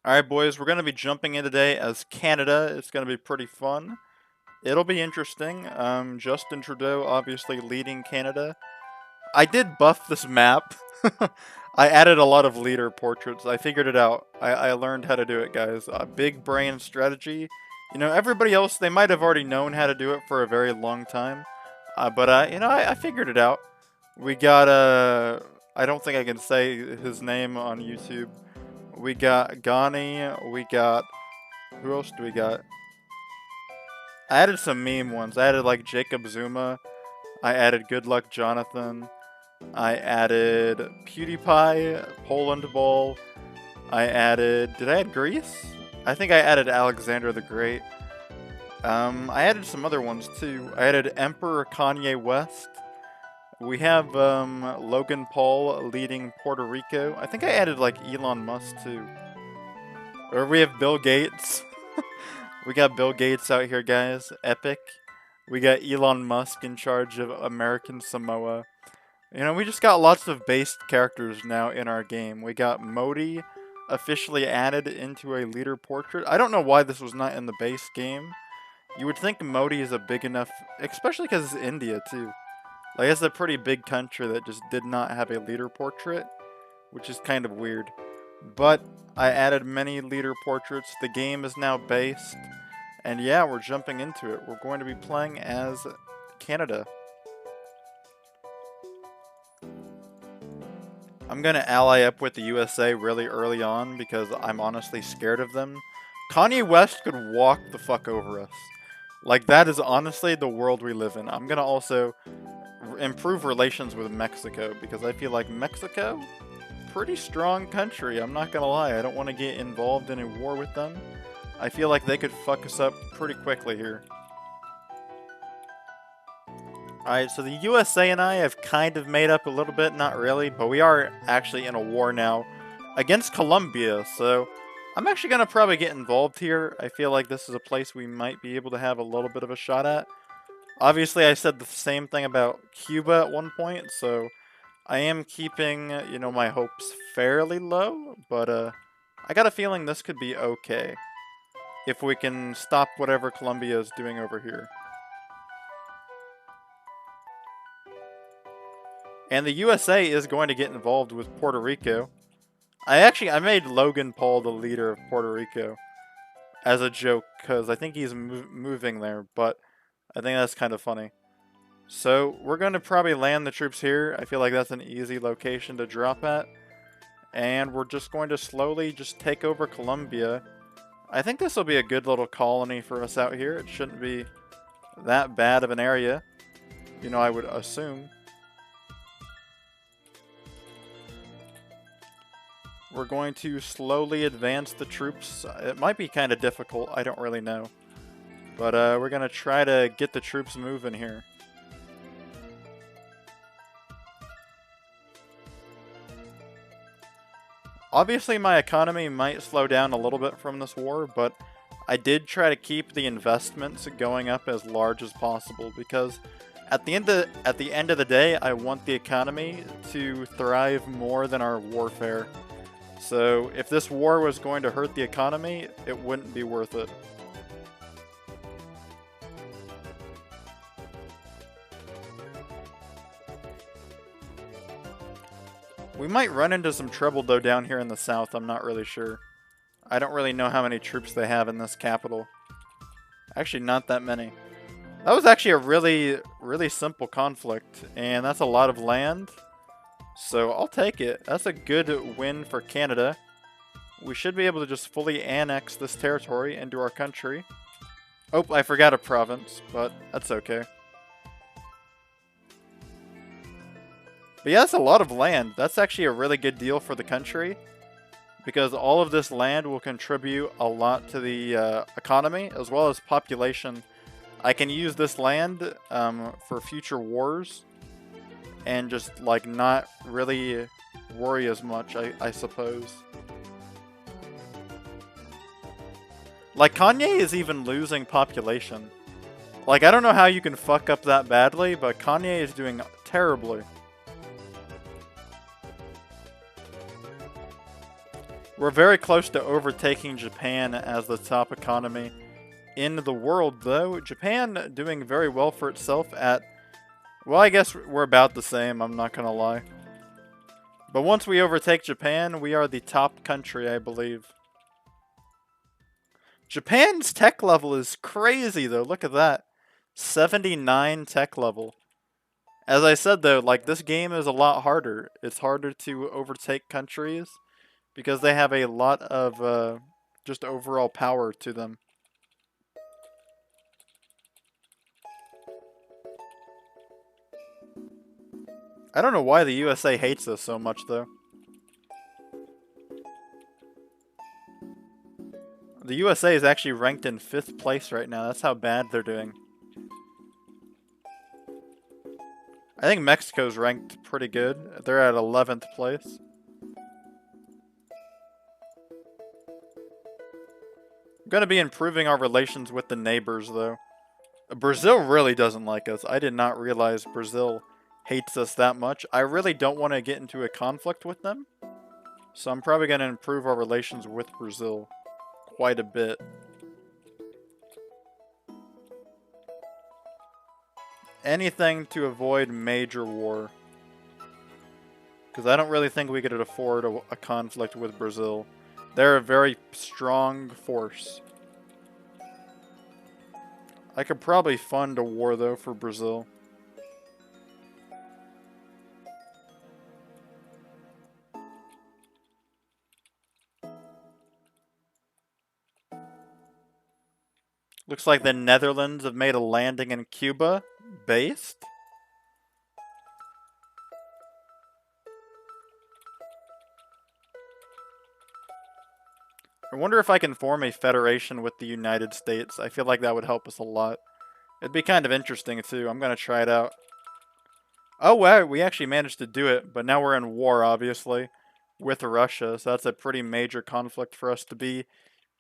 Alright, boys, we're going to be jumping in today as Canada. It's going to be pretty fun. It'll be interesting. Justin Trudeau obviously leading Canada. I did buff this map. I added a lot of leader portraits. I figured it out. I learned how to do it, guys. Big brain strategy. You know, everybody else, they might have already known how to do it for a very long time. I figured it out. We got, I don't think I can say his name on YouTube. We got Ghani, we got... Who else do we got? I added some meme ones. I added, like, Jacob Zuma. I added Good Luck Jonathan. I added PewDiePie, Poland Ball. I added... Did I add Greece? I think I added Alexander the Great. I added some other ones, too. I added Emperor Kanye West. We have Logan Paul leading Puerto Rico. I think I added like Elon Musk too. Or we have Bill Gates. We got Bill Gates out here, guys. Epic. We got Elon Musk in charge of American Samoa. You know, we just got lots of base characters now in our game. We got Modi officially added into a leader portrait. I don't know why this was not in the base game. You would think Modi is a big enough, especially because it's India too. Like, it's a pretty big country that just did not have a leader portrait, which is kind of weird. But I added many leader portraits. The game is now based. And yeah, we're jumping into it. We're going to be playing as Canada. I'm going to ally up with the USA really early on because I'm honestly scared of them. Kanye West could walk the fuck over us. Like, that is honestly the world we live in. I'm going to also improve relations with Mexico because I feel like Mexico, pretty strong country. I'm not gonna lie, I don't want to get involved in a war with them. I feel like they could fuck us up pretty quickly here. Alright, so the USA and I have kind of made up a little bit, not really, but we are actually in a war now against Colombia, so I'm actually gonna probably get involved here. I feel like this is a place we might be able to have a little bit of a shot at. Obviously, I said the same thing about Cuba at one point, so I am keeping, you know, my hopes fairly low, but I got a feeling this could be okay if we can stop whatever Colombia is doing over here. And the USA is going to get involved with Puerto Rico. I made Logan Paul the leader of Puerto Rico as a joke, because I think he's moving there, but I think that's kind of funny. So, we're going to probably land the troops here. I feel like that's an easy location to drop at. And we're just going to slowly just take over Colombia. I think this will be a good little colony for us out here. It shouldn't be that bad of an area. You know, I would assume. We're going to slowly advance the troops. It might be kind of difficult. I don't really know. But we're going to try to get the troops moving here. Obviously, my economy might slow down a little bit from this war, but I did try to keep the investments going up as large as possible because at the end of the day, I want the economy to thrive more than our warfare. So if this war was going to hurt the economy, it wouldn't be worth it. We might run into some trouble though down here in the south, I'm not really sure. I don't really know how many troops they have in this capital. Actually, not that many. That was actually a really simple conflict, and that's a lot of land. So I'll take it. That's a good win for Canada. We should be able to just fully annex this territory into our country. Oh, I forgot a province, but that's okay. But yeah, that's a lot of land. That's actually a really good deal for the country because all of this land will contribute a lot to the economy as well as population. I can use this land for future wars and just like not really worry as much, I suppose. Like, Kanye is even losing population. Like, I don't know how you can fuck up that badly, but Kanye is doing terribly. We're very close to overtaking Japan as the top economy in the world, though. Japan doing very well for itself at... Well, I guess we're about the same, I'm not gonna lie. But once we overtake Japan, we are the top country, I believe. Japan's tech level is crazy, though. Look at that. 79 tech level. As I said, though, like, this game is a lot harder. It's harder to overtake countries because they have a lot of just overall power to them. I don't know why the USA hates us so much, though. The USA is actually ranked in 5th place right now. That's how bad they're doing. I think Mexico's ranked pretty good. They're at 11th place. I'm going to be improving our relations with the neighbors, though. Brazil really doesn't like us. I did not realize Brazil hates us that much. I really don't want to get into a conflict with them. So I'm probably going to improve our relations with Brazil quite a bit. Anything to avoid major war. Because I don't really think we could afford a conflict with Brazil. They're a very strong force. I could probably fund a war, though, for Brazil. Looks like the Netherlands have made a landing in Cuba. Based? I wonder if I can form a federation with the United States. I feel like that would help us a lot. It'd be kind of interesting, too. I'm going to try it out. Oh, wow, we actually managed to do it, but now we're in war, obviously, with Russia, so that's a pretty major conflict for us to be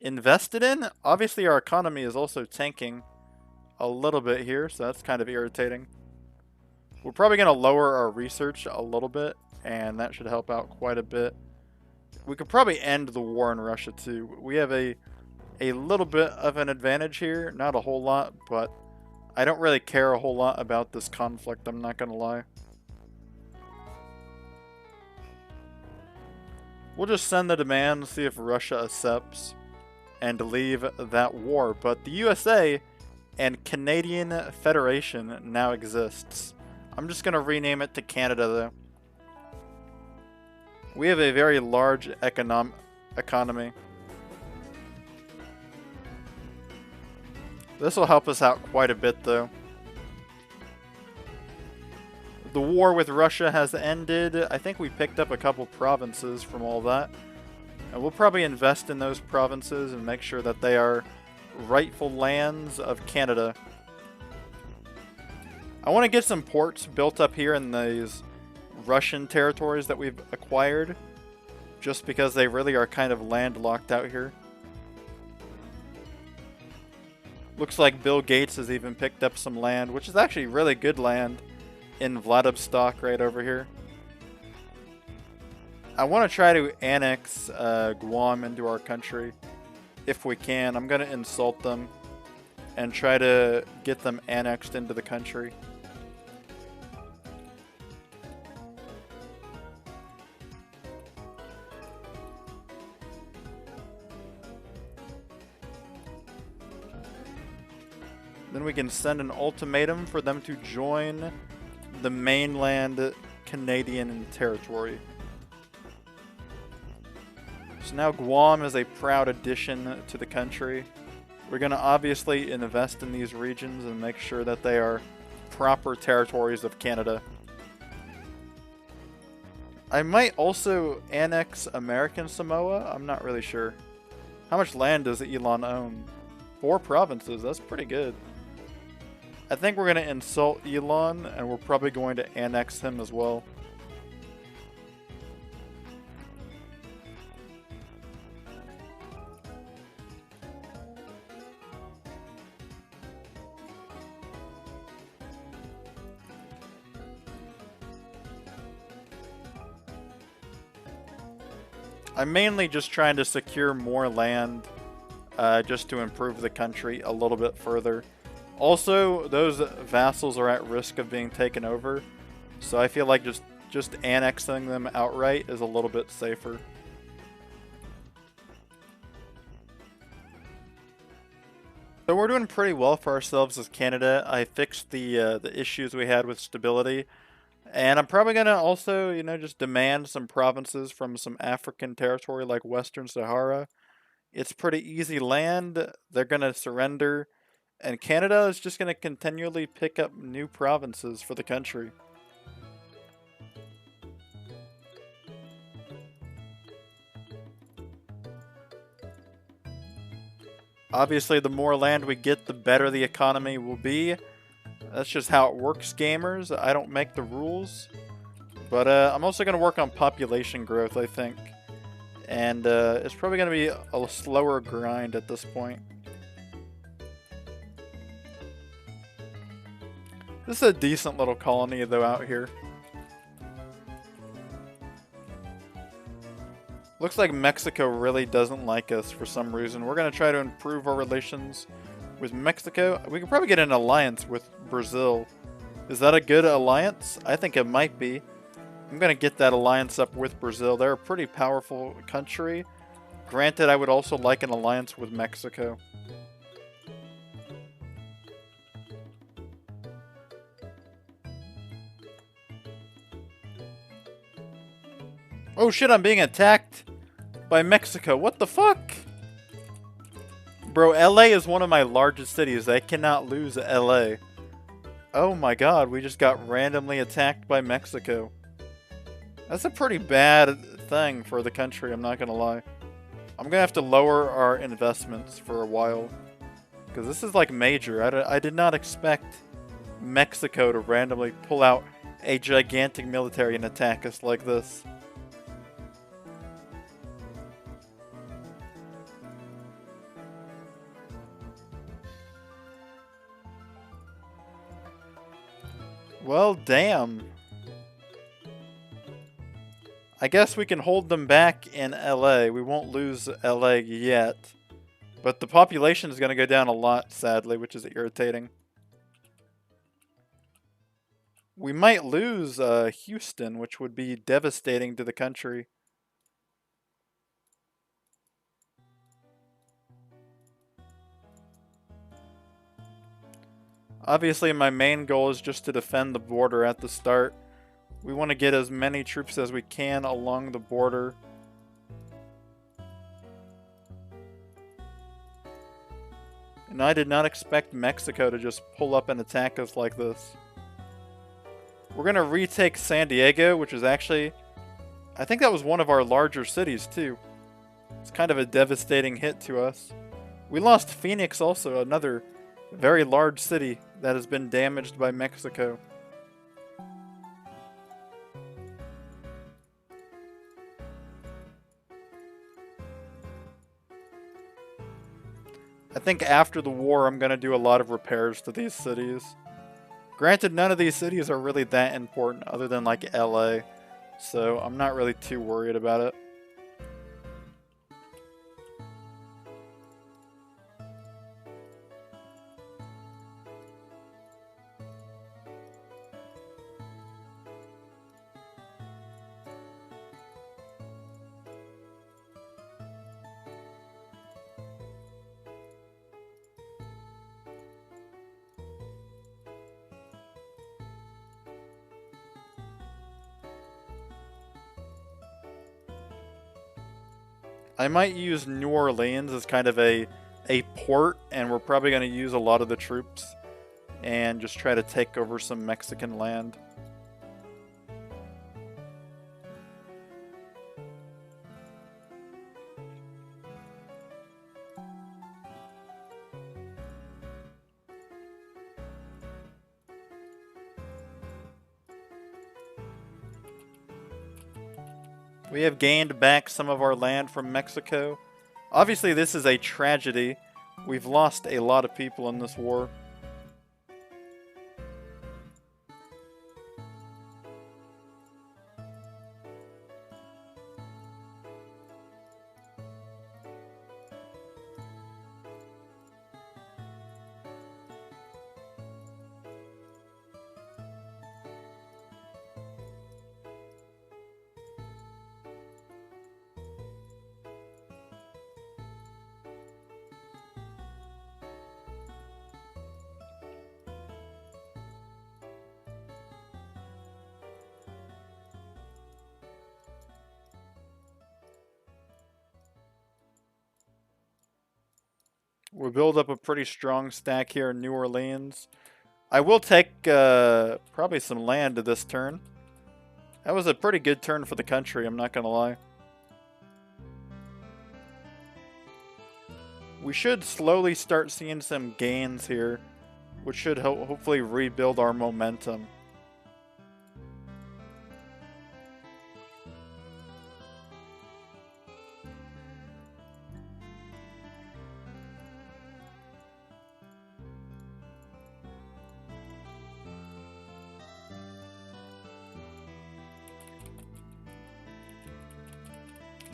invested in. Obviously, our economy is also tanking a little bit here, so that's kind of irritating. We're probably going to lower our research a little bit, and that should help out quite a bit. We could probably end the war in Russia, too. We have a little bit of an advantage here. Not a whole lot, but I don't really care a whole lot about this conflict, I'm not going to lie. We'll just send the demand, see if Russia accepts, and leave that war. But the USA and Canadian Federation now exists. I'm just going to rename it to Canada, though. We have a very large economy. This will help us out quite a bit, though. The war with Russia has ended. I think we picked up a couple provinces from all that. And we'll probably invest in those provinces and make sure that they are rightful lands of Canada. I want to get some ports built up here in these Russian territories that we've acquired, just because they really are kind of landlocked out here. Looks like Bill Gates has even picked up some land, which is actually really good land in Vladivostok right over here. I want to try to annex Guam into our country if we can. I'm going to insult them and try to get them annexed into the country. Then we can send an ultimatum for them to join the mainland Canadian territory. So now Guam is a proud addition to the country. We're going to obviously invest in these regions and make sure that they are proper territories of Canada. I might also annex American Samoa. I'm not really sure. How much land does Elon own? 4 provinces. That's pretty good. I think we're going to insult Elon, and we're probably going to annex him as well. I'm mainly just trying to secure more land just to improve the country a little bit further. Also, those vassals are at risk of being taken over, so I feel like just annexing them outright is a little bit safer. So we're doing pretty well for ourselves as Canada. I fixed the issues we had with stability, and I'm probably gonna also, just demand some provinces from some African territory like Western Sahara. It's pretty easy land. They're gonna surrender, and Canada is just gonna continually pick up new provinces for the country. Obviously, the more land we get, the better the economy will be. That's just how it works, gamers. I don't make the rules. But I'm also going to work on population growth, I think. And it's probably going to be a slower grind at this point. This is a decent little colony, though, out here. Looks like Mexico really doesn't like us for some reason. We're going to try to improve our relations with Mexico. We could probably get an alliance with Brazil. Is that a good alliance? I think it might be. I'm going to get that alliance up with Brazil. They're a pretty powerful country. Granted, I would also like an alliance with Mexico. Oh shit, I'm being attacked by Mexico. What the fuck? Bro, LA is one of my largest cities. I cannot lose LA. Oh my god, we just got randomly attacked by Mexico. That's a pretty bad thing for the country, I'm not gonna lie. I'm gonna have to lower our investments for a while. Because this is like major. I did not expect Mexico to randomly pull out a gigantic military and attack us like this. Well, damn. I guess we can hold them back in LA. We won't lose LA yet. But the population is going to go down a lot, sadly, which is irritating. We might lose Houston, which would be devastating to the country. Obviously, my main goal is just to defend the border at the start. We want to get as many troops as we can along the border. And I did not expect Mexico to just pull up and attack us like this. We're going to retake San Diego, which is actually... I think that was one of our larger cities, too. It's kind of a devastating hit to us. We lost Phoenix also, another very large city that has been damaged by Mexico. I think after the war, I'm going to do a lot of repairs to these cities. Granted, none of these cities are really that important other than like LA, so I'm not really too worried about it. I might use New Orleans as kind of a port, and we're probably going to use a lot of the troops and just try to take over some Mexican land. We have gained back some of our land from Mexico. Obviously, this is a tragedy. We've lost a lot of people in this war. We build up a pretty strong stack here in New Orleans. I will take probably some land to this turn. That was a pretty good turn for the country, I'm not gonna lie. We should slowly start seeing some gains here, which should hopefully rebuild our momentum.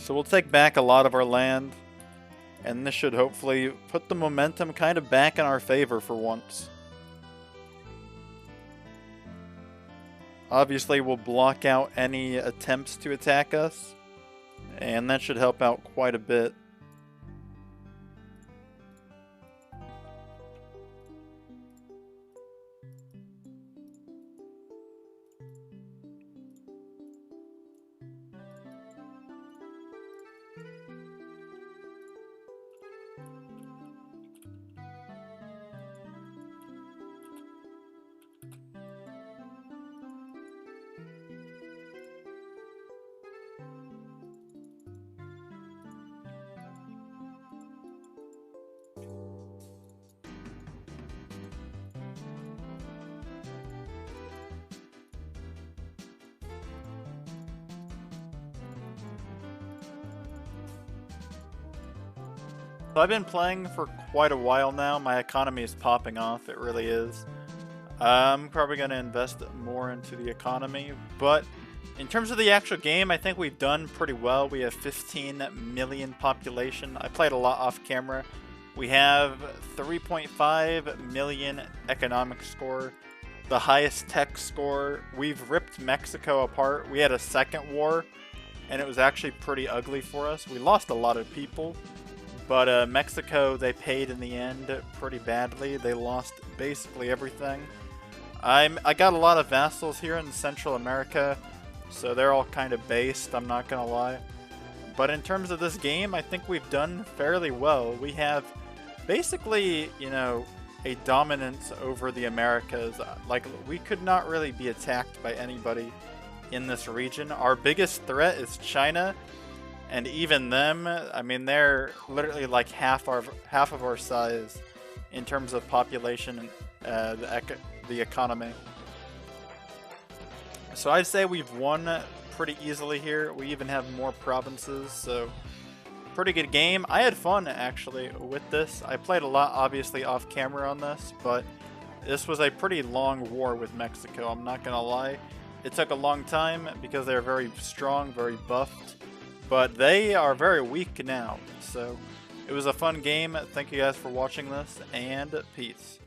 So we'll take back a lot of our land, and this should hopefully put the momentum kind of back in our favor for once. Obviously, we'll block out any attempts to attack us, and that should help out quite a bit. So I've been playing for quite a while now. My economy is popping off, it really is. I'm probably going to invest more into the economy, but in terms of the actual game, I think we've done pretty well. We have 15 million population. I played a lot off camera. We have 3.5 million economic score, the highest tech score. We've ripped Mexico apart. We had a second war, and it was actually pretty ugly for us. We lost a lot of people. But Mexico, they paid in the end pretty badly. They lost basically everything. I got a lot of vassals here in Central America, so they're all kind of based, I'm not gonna lie. But in terms of this game, I think we've done fairly well. We have basically, you know, a dominance over the Americas. Like, we could not really be attacked by anybody in this region. Our biggest threat is China. And even them, I mean, they're literally like half of our size in terms of population and the economy. So I'd say we've won pretty easily here. We even have more provinces, so pretty good game. I had fun actually with this. I played a lot, obviously, off camera on this, but this was a pretty long war with Mexico. I'm not gonna lie. It took a long time because they're very strong, very buffed. But they are very weak now, so it was a fun game. Thank you guys for watching this, and peace.